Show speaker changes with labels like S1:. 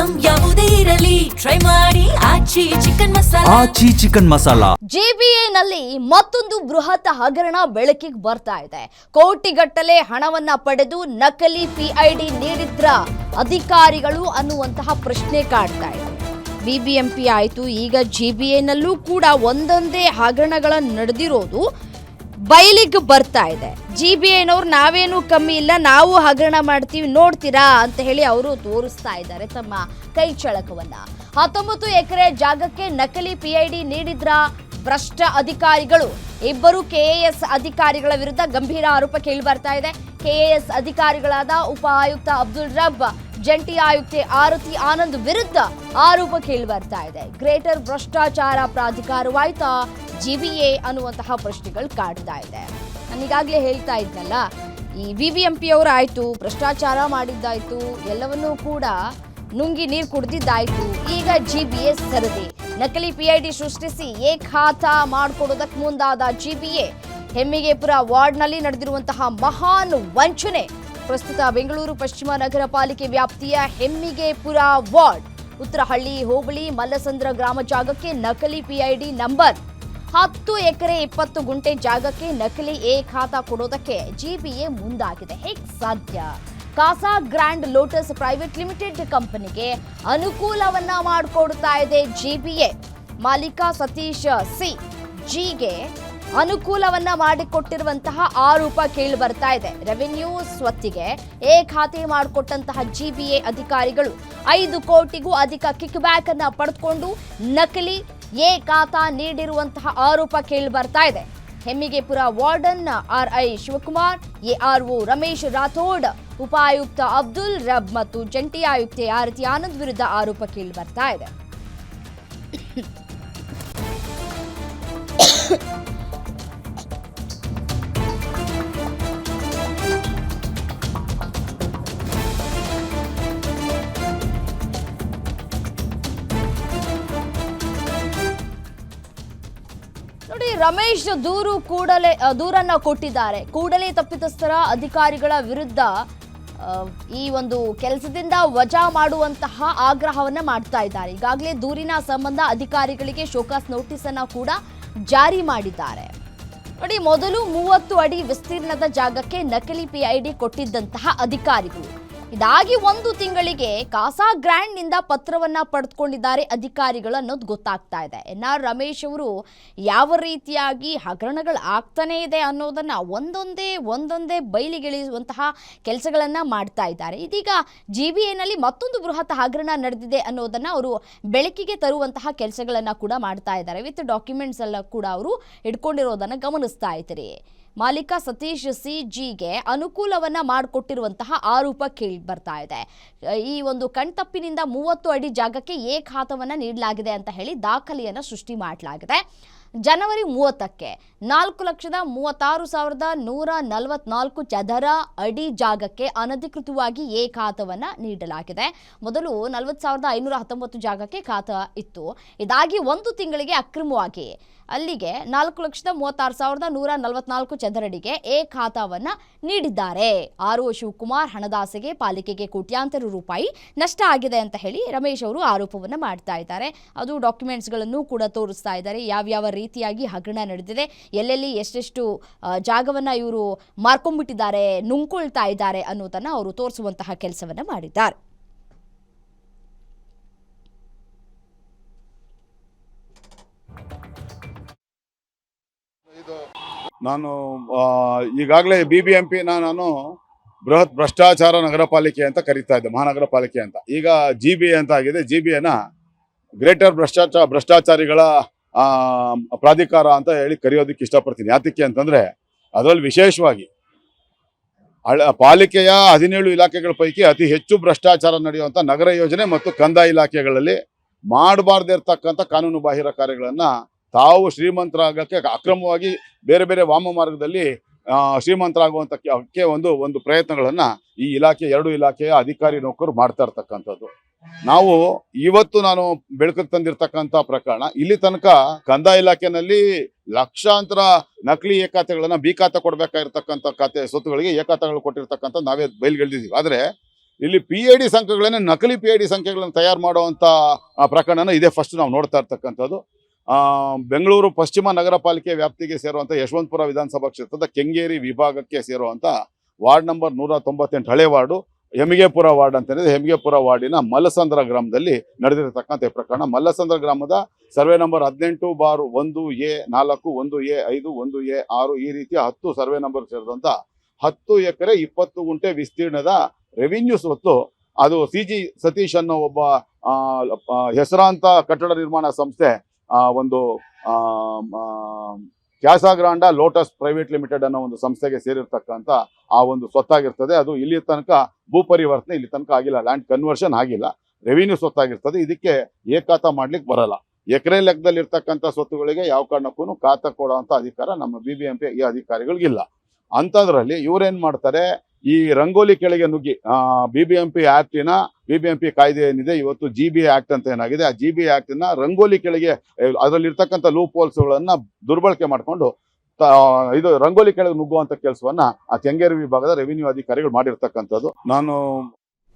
S1: Item ಯಾವುದೇ ಇರಲಿ try ಮಾಡಿ ಆಚಿ ಚಿಕನ್ ಮಸಾಲಾ.
S2: ಜಿಬಿಎನಲ್ಲಿ ಮತ್ತೊಂದು ಬೃಹತ್ ಹಗರಣ ಬೆಳಕಿಗೆ ಬರ್ತಾ ಇದೆ. ಕೋಟಿಗಟ್ಟಲೆ ಹಣವನ್ನ ಪಡೆದು ನಕಲಿ ಪಿಐಡಿ ನೀಡಿದ್ರ ಅಧಿಕಾರಿಗಳು ಅನ್ನುವಂತಹ ಪ್ರಶ್ನೆ ಕಾಡ್ತಾ ಇದೆ. ಬಿಬಿಎಂಪಿ ಆಯಿತು, ಈಗ ಜಿಬಿಎನಲ್ಲೂ ಕೂಡ ಒಂದೊಂದೇ ಹಗರಣಗಳ ನಡೆದಿರೋದು ಬಯಲಿಗೆ ಬರ್ತಾ ಇದೆ. ಜಿಬಿಎನವ್ರು ನಾವೇನು ಕಮ್ಮಿ ಇಲ್ಲ, ನಾವು ಹಗರಣ ಮಾಡ್ತೀವಿ ನೋಡ್ತೀರಾ ಅಂತ ಹೇಳಿ ಅವರು ತೋರಿಸ್ತಾ ಇದ್ದಾರೆ ತಮ್ಮ ಕೈ ಚಳಕವನ್ನ. 19 ಎಕರೆ ಜಾಗಕ್ಕೆ ನಕಲಿ ಪಿಐಡಿ ನೀಡಿದ್ರ ಭ್ರಷ್ಟ ಅಧಿಕಾರಿಗಳು. ಇಬ್ಬರು ಕೆಎಎಸ್ ಅಧಿಕಾರಿಗಳ ವಿರುದ್ಧ ಗಂಭೀರ ಆರೋಪ ಕೇಳಿ ಬರ್ತಾ ಇದೆ. ಕೆಎಎಸ್ ಅಧಿಕಾರಿಗಳಾದ ಉಪ ಆಯುಕ್ತ ಅಬ್ದುಲ್ ರಬ್, ಜಂಟಿ ಆಯುಕ್ತೆ ಆರತಿ ಆನಂದ್ ವಿರುದ್ಧ ಆರೋಪ ಕೇಳಿ ಬರ್ತಾ ಇದೆ. ಗ್ರೇಟರ್ ಭ್ರಷ್ಟಾಚಾರ ಪ್ರಾಧಿಕಾರವಾಯ್ತಾ ಜಿಬಿಎ ಅನ್ನುವಂತಹ ಪ್ರಶ್ನೆಗಳು ಕಾಡ್ತಾ ಇದೆ. ನಾನೀಗಾಗಲೇ ಹೇಳ್ತಾ ಇದ್ನಲ್ಲ, ಈ ಬಿಬಿಎಂಪಿ ಅವರು ಆಯ್ತು, ಭ್ರಷ್ಟಾಚಾರ ಮಾಡಿದ್ದಾಯ್ತು, ಎಲ್ಲವನ್ನೂ ಕೂಡ ನುಂಗಿ ನೀರು ಕುಡಿದಿದ್ದಾಯ್ತು. ಈಗ ಜಿಬಿಎ ಸರದಿ ನಕಲಿ ಪಿಐಡಿ ಸೃಷ್ಟಿಸಿ ಏಕಾತ ಮಾಡಿಕೊಡೋದಕ್ಕೆ ಮುಂದಾದ ಜಿಬಿಎ. ಹೆಮ್ಮಿಗೆಪುರ ವಾರ್ಡ್ನಲ್ಲಿ ನಡೆದಿರುವಂತಹ ಮಹಾನ್ ವಂಚನೆ. ಪ್ರಸ್ತುತ ಬೆಂಗಳೂರು ಪಶ್ಚಿಮ ನಗರ ಪಾಲಿಕೆ ವ್ಯಾಪ್ತಿಯ ಹೆಮ್ಮಿಗೆಪುರ ವಾರ್ಡ್ ಉತ್ತರಹಳ್ಳಿ ಹೋಬಳಿ ಮಲ್ಲಸಂದ್ರ ಗ್ರಾಮ ಜಾಗಕ್ಕೆ ನಕಲಿ ಪಿಐಡಿ ನಂಬರ್ 10 ಎಕರೆ 20 ಗುಂಟೆ ಜಾಗಕ್ಕೆ ನಕಲಿ ಎ ಖಾತಾ ಕೊಡೋದಕ್ಕೆ ಜಿಬಿಎ ಮುಂದಾಗಿದೆ. ಹೇಗೆ ಸಾಧ್ಯ? CASA grand lotus private limited ಕಂಪನಿಗೆ ಅನುಕೂಲವನ್ನ ಮಾಡಿಕೊಡ್ತಾ ಇದೆ ಜಿಬಿಎ. ಮಾಲೀಕ ಸತೀಶ್ ಸಿ ಜಿಗೆ ಅನುಕೂಲವನ್ನ ಮಾಡಿಕೊಟ್ಟಿರುವಂತಹ ಆರೋಪ ಕೇಳಿ ಬರ್ತಾ ಇದೆ. ರೆವೆನ್ಯೂ ಸ್ವತ್ತಿಗೆ ಎ ಖಾತೆ ಮಾಡಿಕೊಟ್ಟಂತಹ ಜಿಬಿಎ ಅಧಿಕಾರಿಗಳು 5 ಕೋಟಿಗೂ ಅಧಿಕ ಕಿಕ್ ಬ್ಯಾಕ್ ಅನ್ನ ಪಡೆದುಕೊಂಡು ನಕಲಿ ಎ ಖಾತಾ ನೀಡಿರುವಂತಹ ಆರೋಪ ಕೇಳಿ ಬರ್ತಾ ಇದೆ. ಹೆಮ್ಮಿಗೆಪುರ ವಾರ್ಡನ್ ಆರ್ಐ ಶಿವಕುಮಾರ್, ಎಆರ್ಒ ರಮೇಶ್ ರಾಥೋಡ್, ಉಪ ಆಯುಕ್ತ ಅಬ್ದುಲ್ ರಬ್ ಮತ್ತು ಜಂಟಿ ಆಯುಕ್ತೆ ಆರತಿ ಆನಂದ್ ವಿರುದ್ಧ ಆರೋಪ ಕೇಳಿ ಬರ್ತಾ ಇದೆ. ನೋಡಿ, ರಮೇಶ್ ದೂರನ್ನ ಕೊಟ್ಟಿದ್ದಾರೆ. ಕೂಡಲೇ ತಪ್ಪಿತಸ್ಥರ ಅಧಿಕಾರಿಗಳ ವಿರುದ್ಧ ಈ ಒಂದು ಕೆಲಸದಿಂದ ವಜಾ ಮಾಡುವಂತಹ ಆಗ್ರಹವನ್ನ ಮಾಡ್ತಾ ಇದ್ದಾರೆ. ಈಗಾಗಲೇ ದೂರಿನ ಸಂಬಂಧ ಅಧಿಕಾರಿಗಳಿಗೆ ಶೋಕಾಸ್ ನೋಟಿಸ್ ಅನ್ನ ಕೂಡ ಜಾರಿ ಮಾಡಿದ್ದಾರೆ. ನೋಡಿ, ಮೊದಲು 30 ಅಡಿ ವಿಸ್ತೀರ್ಣದ ಜಾಗಕ್ಕೆ ನಕಲಿ ಪಿಐಡಿ ಕೊಟ್ಟಿದ್ದಂತಹ ಅಧಿಕಾರಿಗಳು ಇದಾಗಿ 1 ತಿಂಗಳಿಗೆ ಕಾಸಾ ಗ್ರ್ಯಾಂಡ್ ನಿಂದ ಪತ್ರವನ್ನ ಪಡೆದುಕೊಂಡಿದ್ದಾರೆ ಅಧಿಕಾರಿಗಳು ಅನ್ನೋದು ಗೊತ್ತಾಗ್ತಾ ಇದೆ. ಎನ್ಆರ್ ರಮೇಶ್ ಅವರು ಯಾವ ರೀತಿಯಾಗಿ ಹಗರಣಗಳು ಆಗ್ತಾನೆ ಇದೆ ಅನ್ನೋದನ್ನ ಒಂದೊಂದೇ ಬಯಲಿಗೆಳೆಯುವಂತಹ ಕೆಲಸಗಳನ್ನ ಮಾಡ್ತಾ ಇದ್ದಾರೆ. ಇದೀಗ ಜಿಬಿಎನಲ್ಲಿ ಮತ್ತೊಂದು ಬೃಹತ್ ಹಗರಣ ನಡೆದಿದೆ ಅನ್ನೋದನ್ನ ಅವರು ಬೆಳಕಿಗೆ ತರುವಂತಹ ಕೆಲಸಗಳನ್ನ ಕೂಡ ಮಾಡ್ತಾ ಇದ್ದಾರೆ. ವಿತ್ ಡಾಕ್ಯುಮೆಂಟ್ಸ್ ಎಲ್ಲ ಕೂಡ ಅವರು ಇಟ್ಕೊಂಡಿರೋದನ್ನ ಗಮನಿಸ್ತಾ ಇದ್ದಾರೆ. ಮಾಲೀಕ ಸತೀಶ್ ಸಿ ಜಿಗೆ ಅನುಕೂಲವನ್ನ ಮಾಡಿಕೊಟ್ಟಿರುವಂತಹ ಆರೋಪ ಕೇಳಿ ಬರ್ತಾ ಇದೆ. ಈ ಒಂದು ಕಣ್ತಪ್ಪಿನಿಂದ 30 ಅಡಿ ಜಾಗಕ್ಕೆ ಎ ಖಾತವನ್ನ ನೀಡಲಾಗಿದೆ ಅಂತ ಹೇಳಿ ದಾಖಲೆಯನ್ನ ಸೃಷ್ಟಿ ಮಾಡಲಾಗಿದೆ. ಜನವರಿ 30ಕ್ಕೆ 4,36,144 ಚದರ ಅಡಿ ಜಾಗಕ್ಕೆ ಅನಧಿಕೃತವಾಗಿ ಎ ಖಾತವನ್ನ ನೀಡಲಾಗಿದೆ. ಮೊದಲು 40,519 ಜಾಗಕ್ಕೆ ಖಾತಾ ಇತ್ತು. ಇದಾಗಿ 1 ತಿಂಗಳಿಗೆ ಅಕ್ರಮವಾಗಿ ಅಲ್ಲಿಗೆ 4,36,144 ಚದರಡಿಗೆ ಎ ಖಾತಾವನ್ನ ನೀಡಿದ್ದಾರೆ. ಆರ್ಒ ಶಿವಕುಮಾರ್ ಹಣದಾಸೆಗೆ ಪಾಲಿಕೆಗೆ ಕೋಟ್ಯಾಂತರ ರೂಪಾಯಿ ನಷ್ಟ ಆಗಿದೆ ಅಂತ ಹೇಳಿ ರಮೇಶ್ ಅವರು ಆರೋಪವನ್ನ ಮಾಡ್ತಾ ಇದ್ದಾರೆ. ಅದು ಡಾಕ್ಯುಮೆಂಟ್ಸ್ಗಳನ್ನು ಕೂಡ ತೋರಿಸ್ತಾ ಇದ್ದಾರೆ. ಯಾವ್ಯಾವ ರೀತಿಯಾಗಿ ಹಗರಣ ನಡೆದಿದೆ, ಎಲ್ಲೆಲ್ಲಿ ಎಷ್ಟೆಷ್ಟು ಜಾಗವನ್ನ ಇವರು ಮಾರ್ಕೊಂಡ್ಬಿಟ್ಟಿದ್ದಾರೆ, ನುಂಗ್ಕೊಳ್ತಾ ಇದ್ದಾರೆ ಅನ್ನೋದನ್ನ ಅವರು ತೋರಿಸುವಂತಹ ಕೆಲಸವನ್ನ ಮಾಡಿದ್ದಾರೆ.
S3: ನಾನು ಈಗಾಗಲೇ ಬಿಬಿಎಂಪಿ ನಾನು ಬೃಹತ್ ಭ್ರಷ್ಟಾಚಾರ ನಗರ ಪಾಲಿಕೆ ಅಂತ ಕರೀತಾ ಇದ್ದೆ, ಮಹಾನಗರ ಪಾಲಿಕೆ ಅಂತ. ಈಗ ಜಿಬಿಎ ಅಂತ ಆಗಿದೆ. ಜಿಬಿಎನ ಗ್ರೇಟರ್ ಭ್ರಷ್ಟಾಚಾರಿಗಳ ಪ್ರಾಧಿಕಾರ ಅಂತ ಹೇಳಿ ಕರೆಯೋದಕ್ಕೆ ಇಷ್ಟಪಡ್ತೀನಿ. ಯಾತಕ್ಕೆ ಅಂತಂದ್ರೆ ಅದರಲ್ಲಿ ವಿಶೇಷವಾಗಿ ಪಾಲಿಕೆಯ 17 ಇಲಾಖೆಗಳ ಪೈಕಿ ಅತಿ ಹೆಚ್ಚು ಭ್ರಷ್ಟಾಚಾರ ನಡೆಯುವಂಥ ನಗರ ಯೋಜನೆ ಮತ್ತು ಕಂದಾಯ ಇಲಾಖೆಗಳಲ್ಲಿ ಮಾಡಬಾರ್ದೇ ಇರ್ತಕ್ಕಂಥ ಕಾನೂನು ಬಾಹಿರ ಕಾರ್ಯಗಳನ್ನ ತಾವು ಶ್ರೀಮಂತರಾಗಕ್ಕೆ ಅಕ್ರಮವಾಗಿ ಬೇರೆ ಬೇರೆ ವಾಮ ಮಾರ್ಗದಲ್ಲಿ ಶ್ರೀಮಂತರಾಗುವಂತಕ್ಕೆ ಒಂದು ಪ್ರಯತ್ನಗಳನ್ನ ಈ ಇಲಾಖೆ 2 ಇಲಾಖೆಯ ಅಧಿಕಾರಿ ನೌಕರು ಮಾಡ್ತಾ ಇರ್ತಕ್ಕಂಥದ್ದು. ಇವತ್ತು ನಾನು ಬೆಳಕಿಗೆ ತಂದಿರ್ತಕ್ಕಂಥ ಪ್ರಕರಣ, ಇಲ್ಲಿ ತನಕ ಕಂದಾಯ ಇಲಾಖೆನಲ್ಲಿ ಲಕ್ಷಾಂತರ ನಕಲಿ ಎ ಖಾತೆಗಳನ್ನ ಬಿ ಖಾತೆ ಕೊಡ್ಬೇಕಾಗಿರ್ತಕ್ಕಂಥ ಖಾತೆ ಸ್ವತ್ತುಗಳಿಗೆ ಎ ಖಾತೆಗಳು ಕೊಟ್ಟಿರ್ತಕ್ಕಂಥ ನಾವೇ ಬಯಲ್ಗೆಳ್ದಿದ್ದೀವಿ. ಆದ್ರೆ ಇಲ್ಲಿ PID ಸಂಖ್ಯೆಗಳನ್ನೇ ನಕಲಿ PID ಸಂಖ್ಯೆಗಳನ್ನು ತಯಾರು ಮಾಡುವಂತ ಪ್ರಕರಣ ಇದೇ ಫಸ್ಟ್ ನಾವು ನೋಡ್ತಾ ಇರ್ತಕ್ಕಂಥದ್ದು. ಬೆಂಗಳೂರು ಪಶ್ಚಿಮ ನಗರ ಪಾಲಿಕೆ ವ್ಯಾಪ್ತಿಗೆ ಸೇರುವಂತ ಯಶವಂತಪುರ ವಿಧಾನಸಭಾ ಕ್ಷೇತ್ರದ ಕೆಂಗೇರಿ ವಿಭಾಗಕ್ಕೆ ಸೇರುವಂತ ವಾರ್ಡ್ ನಂಬರ್ 198 ಹಳೆ ವಾರ್ಡು ಹೆಮಿಗೆಪುರ ವಾರ್ಡ್ ಅಂತ ಹೇಳಿದ್ರೆ ಹೆಮಿಗೆಪುರ ವಾರ್ಡಿನ ಮಲ್ಲಸಂದ್ರ ಗ್ರಾಮದಲ್ಲಿ ನಡೆದಿರತಕ್ಕಂಥ ಪ್ರಕರಣ. ಮಲ್ಲಸಂದ್ರ ಗ್ರಾಮದ survey number 18/1A4 1A5 1A6 ಈ ರೀತಿಯ 10 ಸರ್ವೆ ನಂಬರ್ ಸೇರಿದಂತ 10 ಎಕರೆ 20 ಗುಂಟೆ ವಿಸ್ತೀರ್ಣದ ರೆವಿನ್ಯೂ ಸ್ವತ್ತು ಅದು CG ಸತೀಶ್ ಅನ್ನೋ ಒಬ್ಬ ಹೆಸರಾಂತ ಕಟ್ಟಡ ನಿರ್ಮಾಣ ಸಂಸ್ಥೆ ಒಂದು ಕ್ಯಾಸಾಗ್ರಾಂಡ ಲೋಟಸ್ ಪ್ರೈವೇಟ್ ಲಿಮಿಟೆಡ್ ಅನ್ನೋ ಒಂದು ಸಂಸ್ಥೆಗೆ ಸೇರಿರ್ತಕ್ಕಂಥ ಆ ಒಂದು ಸ್ವತ್ತಾಗಿರ್ತದೆ. ಅದು ಇಲ್ಲಿ ತನಕ ಭೂ ಪರಿವರ್ತನೆ ಇಲ್ಲಿ ತನಕ ಆಗಿಲ್ಲ, ಲ್ಯಾಂಡ್ ಕನ್ವರ್ಷನ್ ಆಗಿಲ್ಲ, ರೆವಿನ್ಯೂ ಸ್ವತ್ತಾಗಿರ್ತದೆ. ಇದಕ್ಕೆ ಏಕಾತ ಮಾಡ್ಲಿಕ್ಕೆ ಬರಲ್ಲ. ಎಕರೆ ಲೆಕ್ಕದಲ್ಲಿ ಇರ್ತಕ್ಕಂಥ ಸ್ವತ್ತುಗಳಿಗೆ ಯಾವ ಕಾರಣಕ್ಕೂ ಖಾತಾ ಕೊಡುವಂತ ಅಧಿಕಾರ ನಮ್ಮ BBMP ಈ ಅಧಿಕಾರಿಗಳಿಗಿಲ್ಲ. ಅಂಥದ್ರಲ್ಲಿ ಇವ್ರೇನ್ ಮಾಡ್ತಾರೆ, ಈ ರಂಗೋಲಿ ಕೆಳಗೆ ನುಗ್ಗಿ BBMP ಕಾಯ್ದೆ ಏನಿದೆ ಇವತ್ತು GB ಆಕ್ಟ್ ಅಂತ ಏನಾಗಿದೆ, ಆ GB ಆಕ್ಟ್ ನ ರಂಗೋಲಿ ಕೆಳಗೆ ಅದರಲ್ಲಿ ಇರ್ತಕ್ಕಂಥ ಲೂಪ್ ಹೋಲ್ಸ್ಗಳನ್ನ ದುರ್ಬಳಕೆ ಮಾಡ್ಕೊಂಡು ಇದು ರಂಗೋಲಿ ಕೆಳಗೆ ನುಗ್ಗುವಂತ ಕೆಲಸವನ್ನ ಆ ಕೆಂಗೇರಿ ವಿಭಾಗದ ರೆವಿನ್ಯೂ ಅಧಿಕಾರಿಗಳು ಮಾಡಿರ್ತಕ್ಕಂಥದ್ದು. ನಾನು